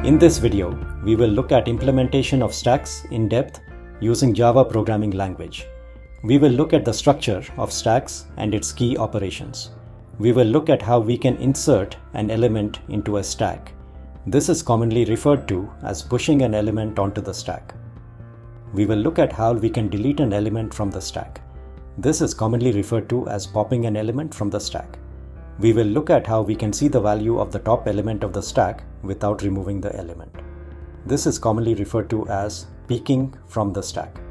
In this video, we will look at implementation of stacks in depth using Java programming language. We will look at the structure of stacks and its key operations. We will look at how we can insert an element into a stack. This is commonly referred to as pushing an element onto the stack. We will look at how we can delete an element from the stack. This is commonly referred to as popping an element from the stack. We will look at how we can see the value of the top element of the stack without removing the element. This is commonly referred to as peeking from the stack.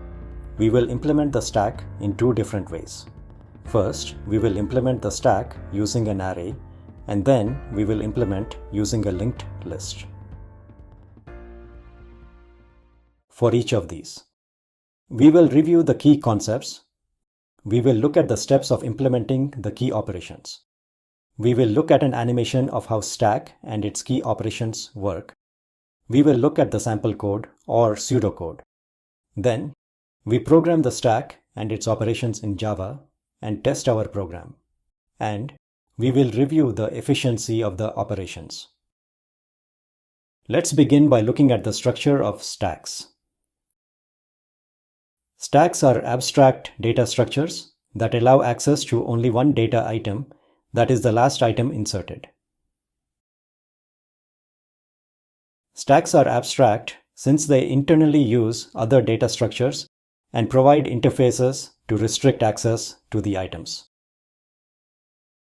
We will implement the stack in two different ways. First, we will implement the stack using an array, and then we will implement using a linked list. For each of these, we will review the key concepts. We will look at the steps of implementing the key operations. We will look at an animation of how stack and its key operations work. We will look at the sample code or pseudocode. Then, we program the stack and its operations in Java and test our program. And we will review the efficiency of the operations. Let's begin by looking at the structure of stacks. Stacks are abstract data structures that allow access to only one data item, that is the last item inserted. Stacks are abstract since they internally use other data structures and provide interfaces to restrict access to the items.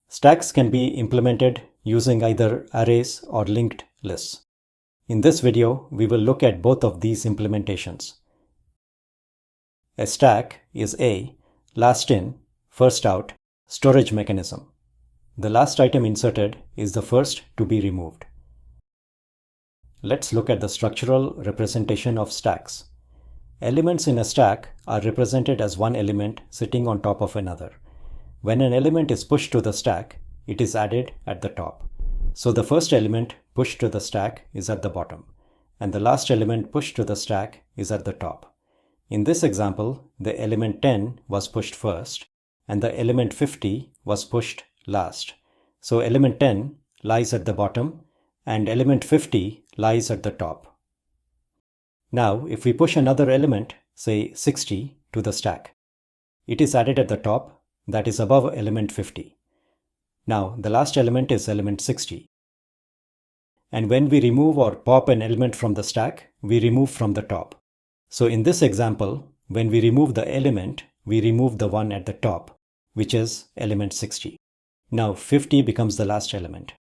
Stacks can be implemented using either arrays or linked lists. In this video, we will look at both of these implementations. A stack is a last in, first out storage mechanism. The last item inserted is the first to be removed. Let's look at the structural representation of stacks. Elements in a stack are represented as one element sitting on top of another. When an element is pushed to the stack, it is added at the top. So the first element pushed to the stack is at the bottom, and the last element pushed to the stack is at the top. In this example, the element 10 was pushed first, and the element 50 was pushed last. So element 10 lies at the bottom and element 50 lies at the top. Now, if we push another element, say 60, to the stack, it is added at the top, that is above element 50. Now, the last element is element 60. And when we remove or pop an element from the stack, we remove from the top. So in this example, when we remove the element, we remove the one at the top, which is element 60. Now 50 becomes the last element.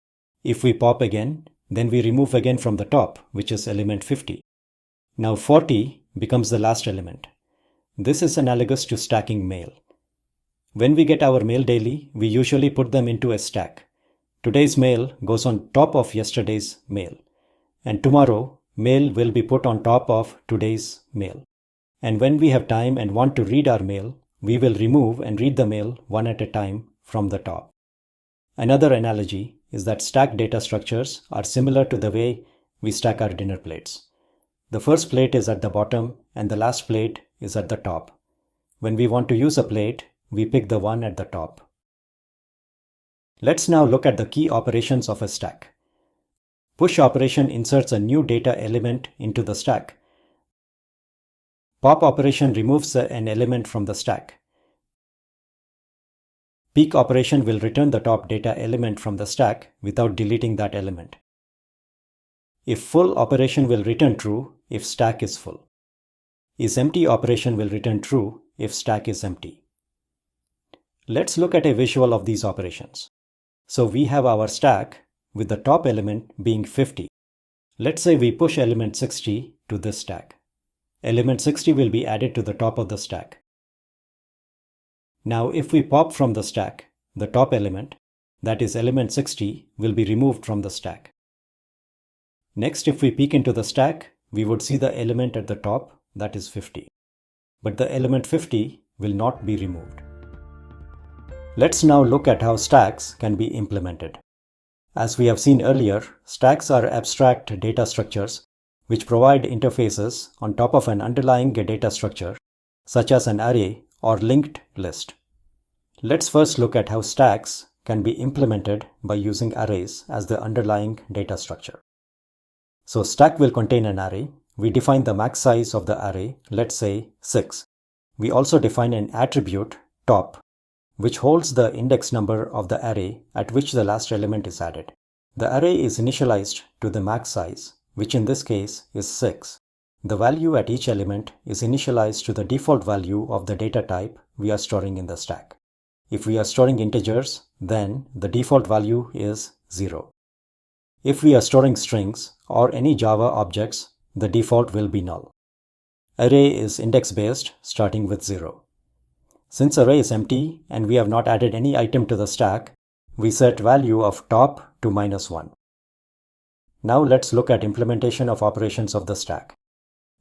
If we pop again, then we remove again from the top, which is element 50. Now 40 becomes the last element. This is analogous to stacking mail. When we get our mail daily, we usually put them into a stack. Today's mail goes on top of yesterday's mail. And tomorrow, mail will be put on top of today's mail. And when we have time and want to read our mail, we will remove and read the mail one at a time from the top. Another analogy is that stack data structures are similar to the way we stack our dinner plates. The first plate is at the bottom and the last plate is at the top. When we want to use a plate, we pick the one at the top. Let's now look at the key operations of a stack. Push operation inserts a new data element into the stack. Pop operation removes an element from the stack. Peek operation will return the top data element from the stack without deleting that element. If full operation will return true if stack is full. Is empty operation will return true if stack is empty. Let's look at a visual of these operations. So we have our stack with the top element being 50. Let's say we push element 60 to this stack. Element 60 will be added to the top of the stack. Now if we pop from the stack, the top element, that is element 60, will be removed from the stack. Next, if we peek into the stack, we would see the element at the top, that is 50. But the element 50 will not be removed. Let's now look at how stacks can be implemented. As we have seen earlier, stacks are abstract data structures which provide interfaces on top of an underlying data structure, such as an array or linked list. Let's first look at how stacks can be implemented by using arrays as the underlying data structure. So stack will contain an array. We define the max size of the array, let's say 6. We also define an attribute top, which holds the index number of the array at which the last element is added. The array is initialized to the max size, which in this case is 6. The value at each element is initialized to the default value of the data type we are storing in the stack. If we are storing integers, then the default value is 0. If we are storing strings or any Java objects, the default will be null. Array is index-based, starting with 0. Since array is empty and we have not added any item to the stack, we set value of top to -1. Now let's look at implementation of operations of the stack.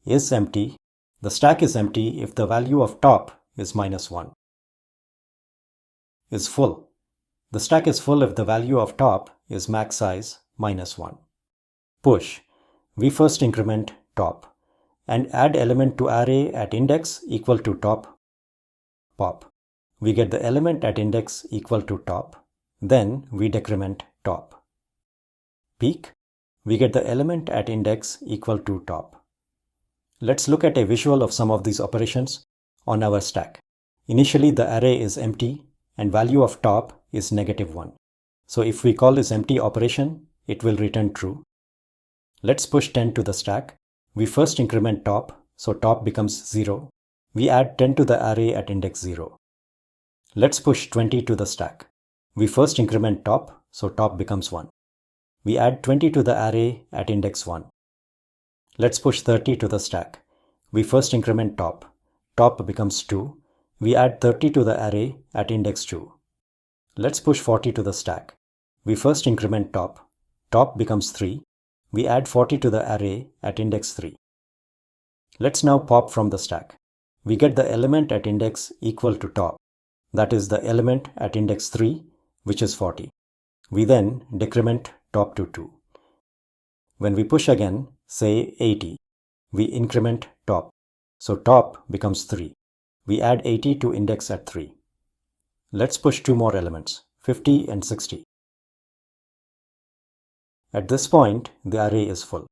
Is empty. The stack is empty if the value of top is -1. Is full. The stack is full if the value of top is max size -1. Push. We first increment top and add element to array at index equal to top pop. We get the element at index equal to top. Then we decrement top. Peek. We get the element at index equal to top. Let's look at a visual of some of these operations on our stack. Initially the array is empty and value of top is -1. So if we call this empty operation, it will return true. Let's push 10 to the stack. We first increment top, so top becomes 0. We add 10 to the array at index 0. Let's push 20 to the stack. We first increment top, so top becomes 1. We add 20 to the array at index 1. Let's push 30 to the stack. We first increment top. Top becomes 2. We add 30 to the array at index 2. Let's push 40 to the stack. We first increment top. Top becomes 3. We add 40 to the array at index 3. Let's now pop from the stack. We get the element at index equal to top. That is the element at index 3, which is 40. We then decrement top to 2. When we push again, say 80, we increment top. So top becomes 3. We add 80 to index at 3. Let's push 2 more elements, 50 and 60. At this point, the array is full.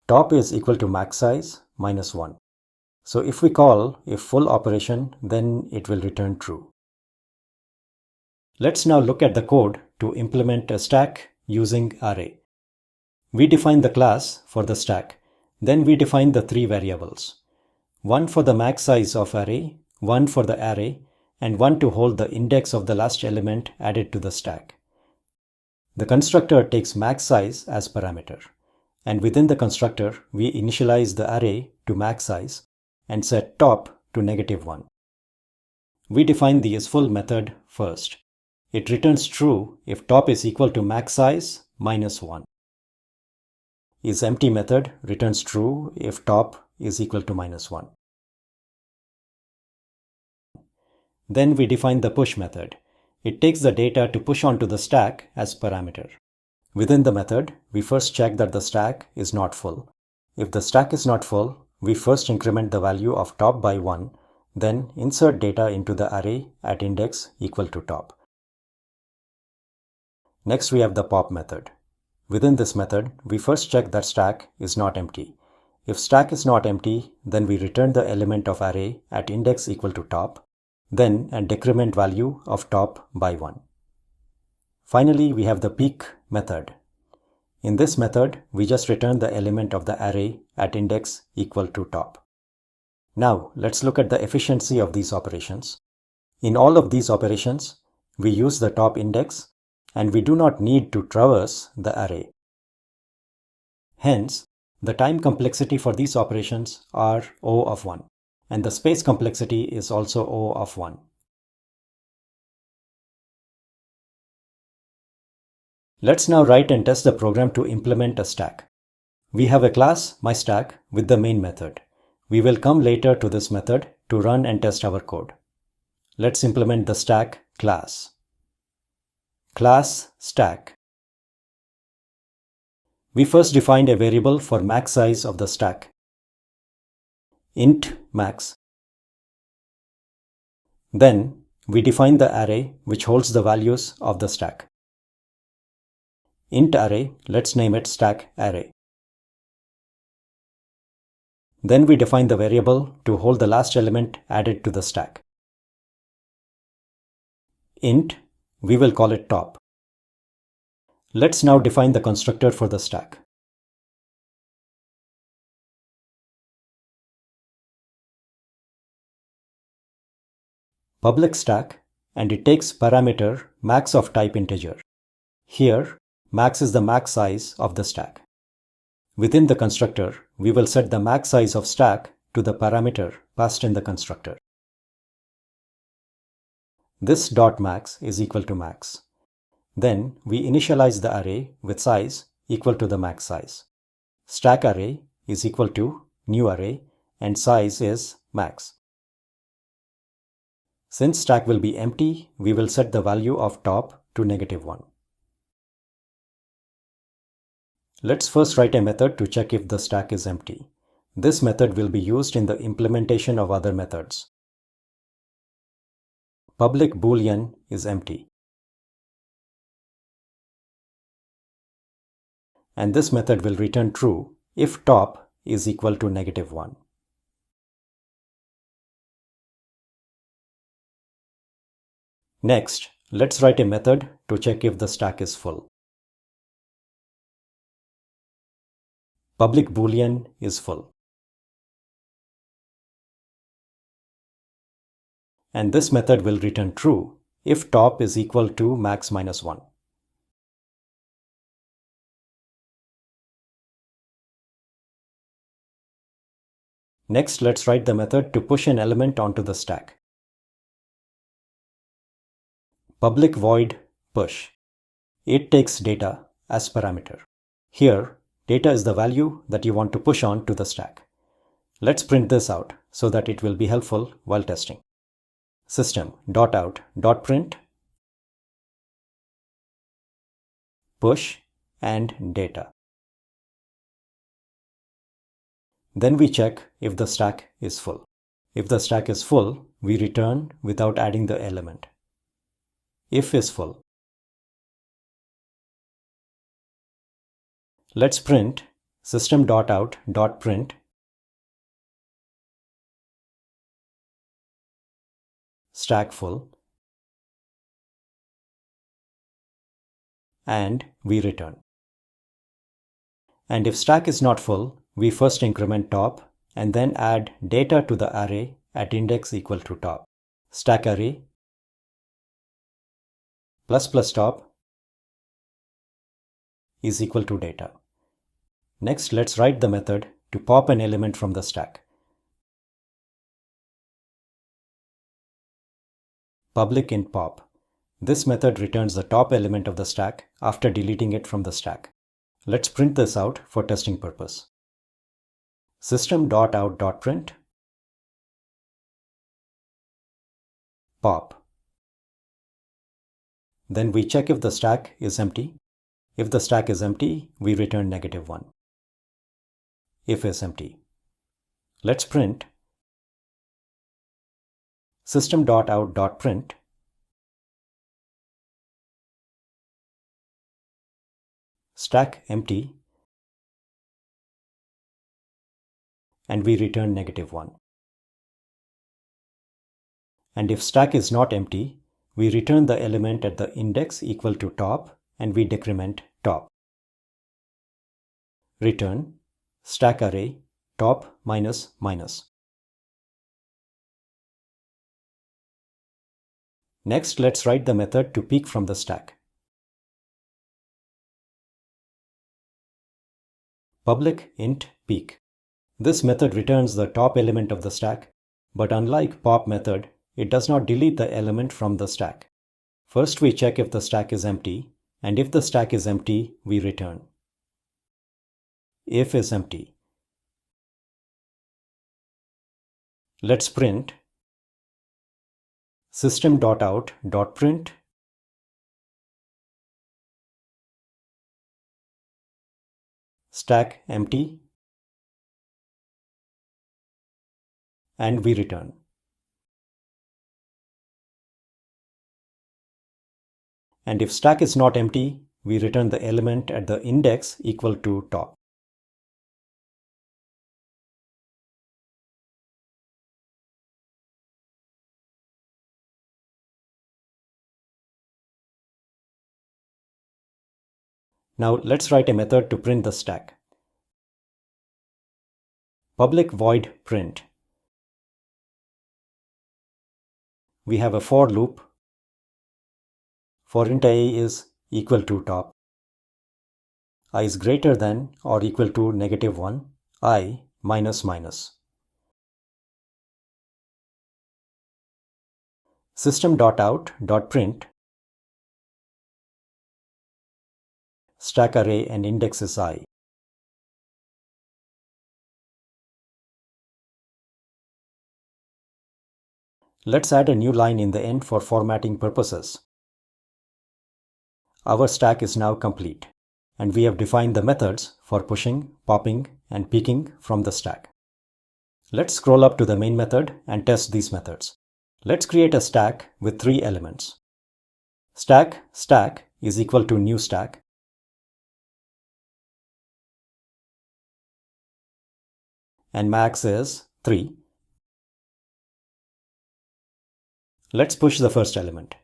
Top is equal to max size -1. So if we call a full operation, then it will return true. Let's now look at the code to implement a stack using array. We define the class for the stack. Then we define the 3 variables. One for the max size of array, one for the array, and one to hold the index of the last element added to the stack. The constructor takes max size as parameter. And within the constructor, we initialize the array to max size and set top to -1. We define the isFull method first. It returns true if top is equal to max size -1. IsEmpty method returns true if top is equal to -1. Then we define the push method. It takes the data to push onto the stack as parameter. Within the method, we first check that the stack is not full. If the stack is not full, we first increment the value of top by 1, then insert data into the array at index equal to top. Next we have the pop method. Within this method, we first check that stack is not empty. If stack is not empty, then we return the element of array at index equal to top, then a decrement value of top by 1. Finally, we have the peek method. In this method, we just return the element of the array at index equal to top. Now, let's look at the efficiency of these operations. In all of these operations, we use the top index and we do not need to traverse the array. Hence, the time complexity for these operations are O of 1, and the space complexity is also O of 1. Let's now write and test the program to implement a stack. We have a class myStack with the main method. We will come later to this method to run and test our code. Let's implement the stack class. Class stack. We first defined a variable for max size of the stack. Int max. Then we define the array which holds the values of the stack. Int array, let's name it stack array. Then we define the variable to hold the last element added to the stack. Int, we will call it top. Let's now define the constructor for the stack. Public stack, and it takes parameter max of type integer. Here, max is the max size of the stack. Within the constructor, we will set the max size of stack to the parameter passed in the constructor. This dot max is equal to max. Then we initialize the array with size equal to the max size. Stack array is equal to new array and size is max. Since stack will be empty, we will set the value of top to -1. Let's first write a method to check if the stack is empty. This method will be used in the implementation of other methods. Public boolean is empty. And this method will return true if top is equal to -1. Next, let's write a method to check if the stack is full. Public boolean is full. And this method will return true if top is equal to max minus 1. Next, let's write the method to push an element onto the stack. Public void push. It takes data as parameter. Here, data is the value that you want to push on to the stack. Let's print this out so that it will be helpful while testing. System.out.print push and data. Then we check if the stack is full. If the stack is full, we return without adding the element. If is full. Let's print system.out.print stack full, and we return. And if stack is not full, we first increment top and then add data to the array at index equal to top. Stack array plus top is equal to data. Next, let's write the method to pop an element from the stack. Public int pop. This method returns the top element of the stack after deleting it from the stack. Let's print this out for testing purpose. System.out.print pop. Then we check if the stack is empty. If the stack is empty, we return -1. If is empty. Let's print system.out.print stack empty, and we return -1. And if stack is not empty, we return the element at the index equal to top and we decrement top. Return stack array top minus minus. Next, let's write the method to peek from the stack. Public int peek. This method returns the top element of the stack, but unlike pop method, it does not delete the element from the stack. First, we check if the stack is empty, and if the stack is empty, we return. If is empty. Let's print system.out.print stack empty, and we return. And if stack is not empty, we return the element at the index equal to top. Now let's write a method to print the stack. Public void print. We have a for loop. For int I is equal to top. I is greater than or equal to -1, I minus minus. System.out.print stack array and index is I. Let's add a new line in the end for formatting purposes. Our stack is now complete, and we have defined the methods for pushing, popping, and peeking from the stack. Let's scroll up to the main method and test these methods. Let's create a stack with 3 elements. Stack is equal to new stack. And max is 3. Let's push the first element.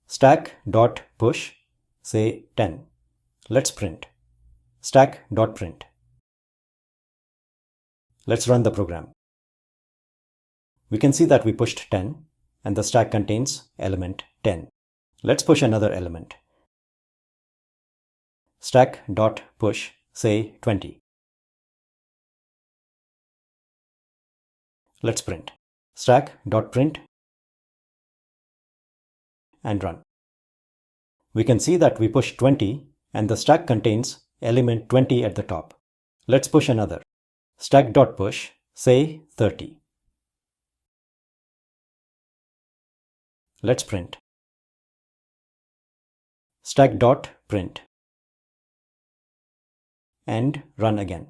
Stack.push, say 10. Let's print. Stack.print. Let's run the program. We can see that we pushed 10 and the stack contains element 10. Let's push another element. Stack.push, say 20. Let's print. Stack.print and run. We can see that we pushed 20 and the stack contains element 20 at the top. Let's push another. Stack.push, say 30. Let's print. Stack.print and run again.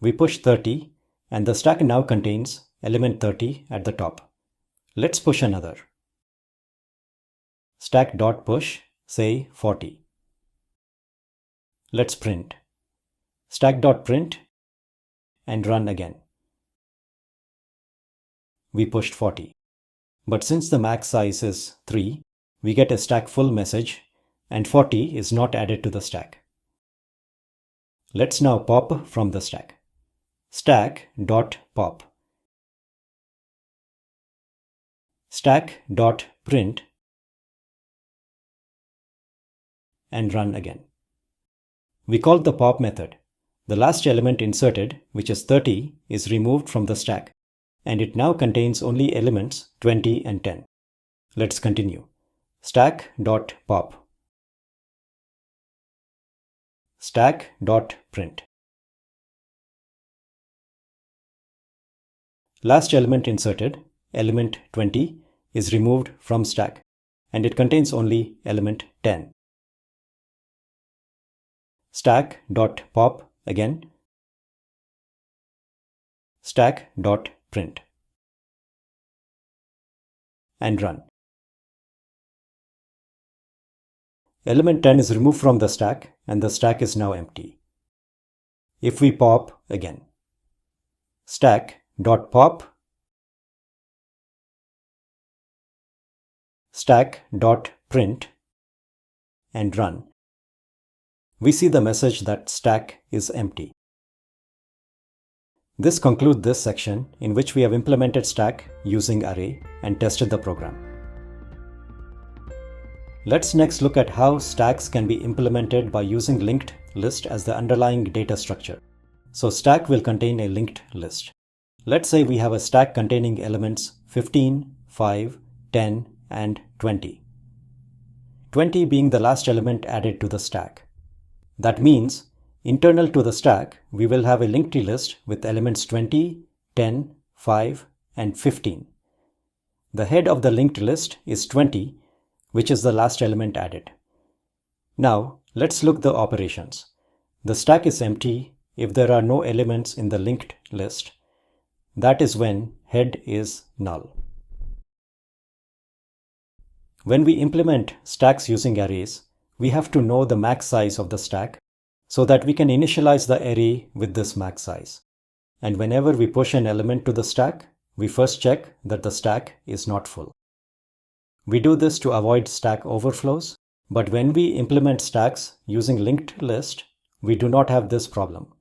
We push 30 and the stack now contains element 30 at the top. Let's push another. Stack.push, say 40. Let's print. Stack.print and run again. We pushed 40. But since the max size is 3, we get a stack full message and 40 is not added to the stack. Let's now pop from the stack. Stack.pop. Stack.print and run again. We called the pop method. The last element inserted, which is 30, is removed from the stack, and it now contains only elements 20 and 10. Let's continue. Stack.pop. Stack.print. Last element inserted, element 20, is removed from stack, and it contains only element 10. Stack.pop again. Stack.print and run. Element 10 is removed from the stack and the stack is now empty. If we pop again. Stack.pop. Stack.print and run. We see the message that stack is empty. This concludes this section in which we have implemented stack using array and tested the program. Let's next look at how stacks can be implemented by using linked list as the underlying data structure. So stack will contain a linked list. Let's say we have a stack containing elements 15, 5, 10, and 20. 20 being the last element added to the stack. That means internal to the stack, we will have a linked list with elements 20, 10, 5, and 15. The head of the linked list is 20, which is the last element added. Now, let's look the operations. The stack is empty if there are no elements in the linked list. That is when head is null. When we implement stacks using arrays, we have to know the max size of the stack so that we can initialize the array with this max size. And whenever we push an element to the stack, we first check that the stack is not full. We do this to avoid stack overflows, but when we implement stacks using linked list, we do not have this problem.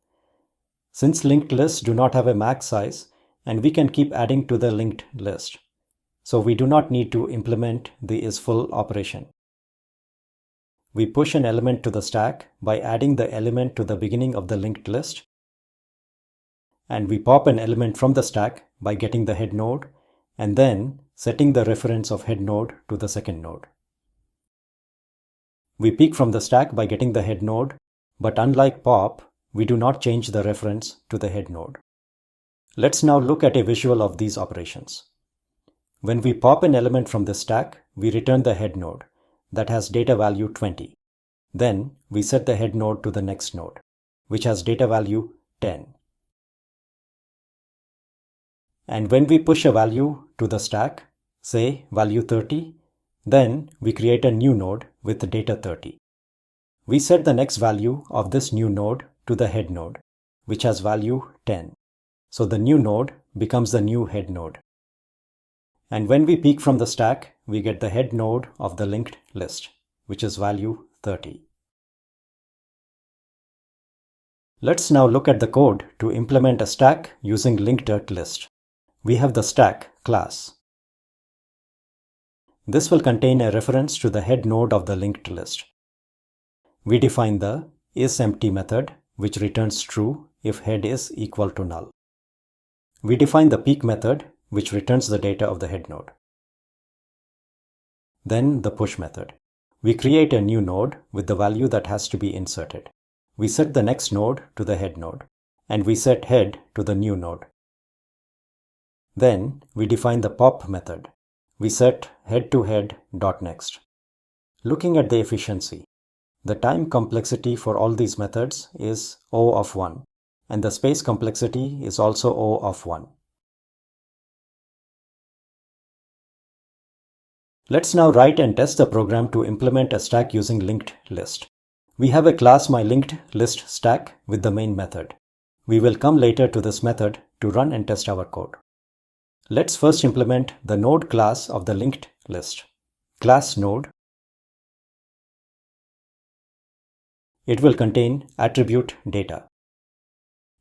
Since linked lists do not have a max size, and we can keep adding to the linked list, so we do not need to implement the isFull operation. We push an element to the stack by adding the element to the beginning of the linked list, and we pop an element from the stack by getting the head node and then setting the reference of head node to the second node. We peek from the stack by getting the head node, but unlike pop, we do not change the reference to the head node. Let's now look at a visual of these operations. When we pop an element from the stack, we return the head node that has data value 20. Then we set the head node to the next node, which has data value 10. And when we push a value to the stack, say value 30, then we create a new node with the data 30. We set the next value of this new node to the head node, which has value 10. So the new node becomes the new head node. And when we peek from the stack, we get the head node of the linked list, which is value 30. Let's now look at the code to implement a stack using linked list. We have the stack class. This will contain a reference to the head node of the linked list. We define the isEmpty method, which returns true if head is equal to null. We define the peek method, which returns the data of the head node. Then the push method. We create a new node with the value that has to be inserted. We set the next node to the head node, and we set head to the new node. Then we define the pop method. We set head to head.next. Looking at the efficiency, the time complexity for all these methods is O of 1, and the space complexity is also O of 1. Let's now write and test the program to implement a stack using linked list. We have a class myLinkedListStack with the main method. We will come later to this method to run and test our code. Let's first implement the node class of the linked list. Class node. It will contain attribute data.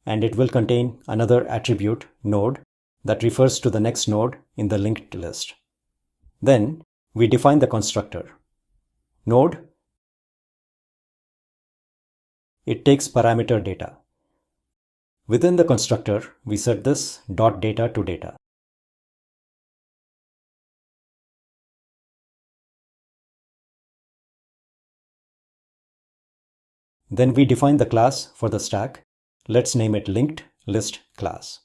And it will contain another attribute node that refers to the next node in the linked list. Then we define the constructor. Node. It takes parameter data. Within the constructor, we set this .data to data. Then we define the class for the stack. Let's name it linked list class.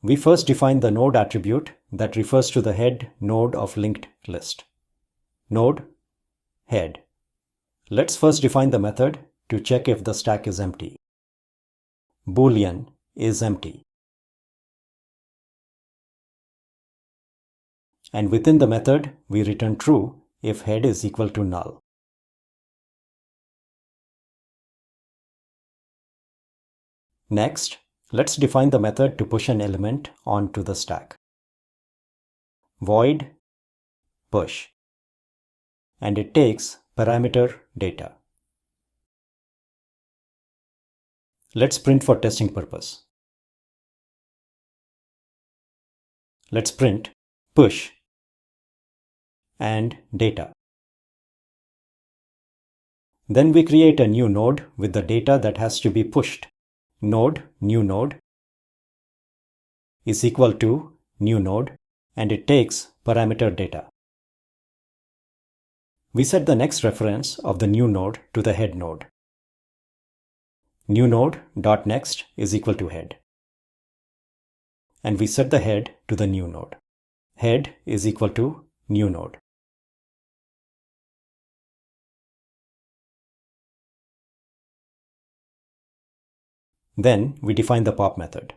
We first define the node attribute that refers to the head node of linked list. Node head. Let's first define the method to check if the stack is empty. Boolean is empty. And within the method, we return true if head is equal to null. Next, let's define the method to push an element onto the stack. Void push. And it takes parameter data. Let's print for testing purpose. Let's print push and data. Then we create a new node with the data that has to be pushed. Node, new node, is equal to new node, and it takes parameter data. We set the next reference of the new node to the head node. New node.next is equal to head. And we set the head to the new node. Head is equal to new node. Then we define the pop method.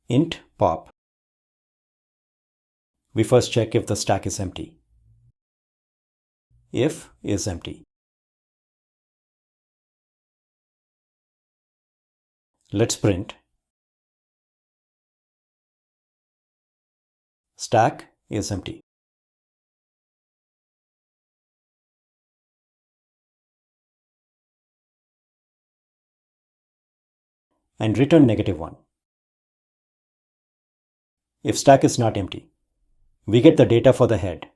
Int pop. We first check if the stack is empty. If is empty. Let's print stack is empty. And return -1. If stack is not empty, we get the data for the head.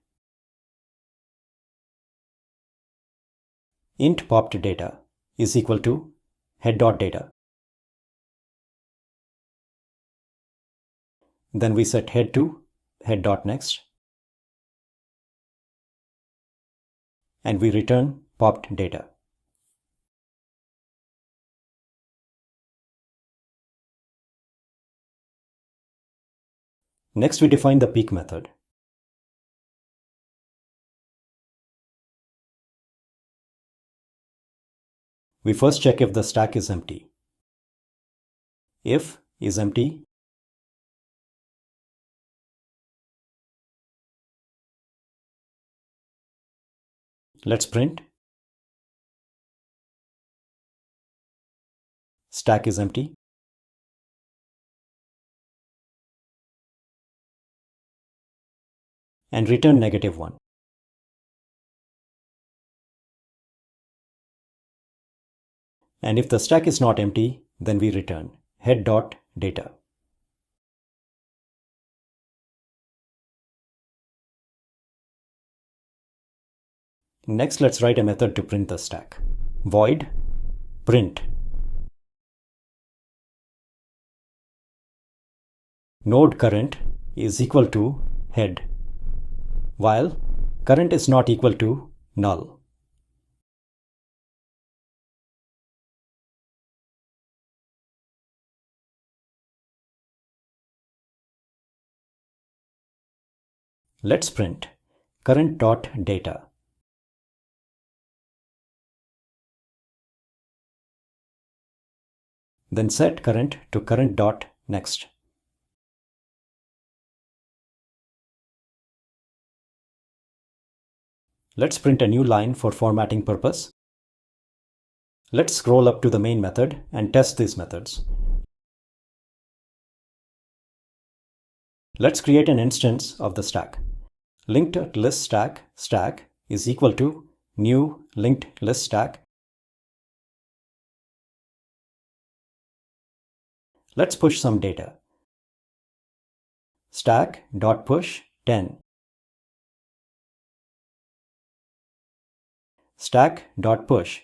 Int popped data is equal to head.data. Then we set head to head.next. And we return popped data. Next, we define the peek method. We first check if the stack is empty. If is empty, let's print stack is empty. And return -1. And if the stack is not empty, then we return head.data. Next, let's write a method to print the stack. Void print node current is equal to head, while current is not equal to null. Let's print current.data. Then set current to current.next. Let's print a new line for formatting purpose. Let's scroll up to the main method and test these methods. Let's create an instance of the stack. Linked list stack is equal to new linked list stack. Let's push some data. Stack.push 10. Stack.push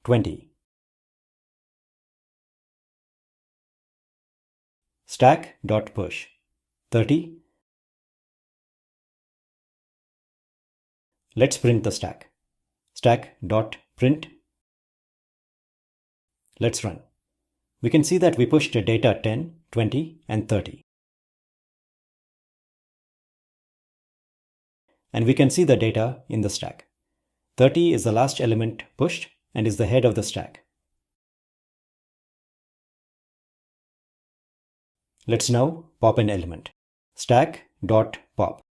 20. Stack.push 30. Let's print the stack. Stack.print. Let's run. We can see that we pushed data 10, 20, and 30. And we can see the data in the stack. 30 is the last element pushed and is the head of the stack. Let's now pop an element. Stack.pop.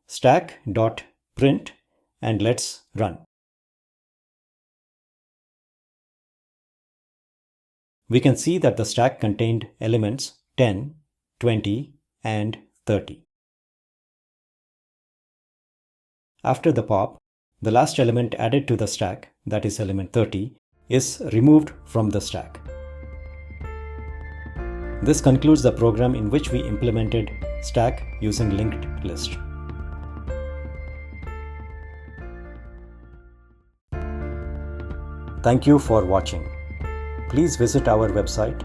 Stack.print, and let's run. We can see that the stack contained elements 10, 20, and 30. After the pop, the last element added to the stack, that is element 30, is removed from the stack. This concludes the program in which we implemented stack using linked list. Thank you for watching. Please visit our website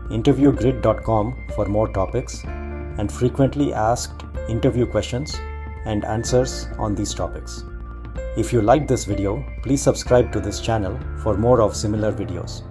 interviewgrid.com for more topics and frequently asked interview questions and answers on these topics. If you liked this video, please subscribe to this channel for more of similar videos.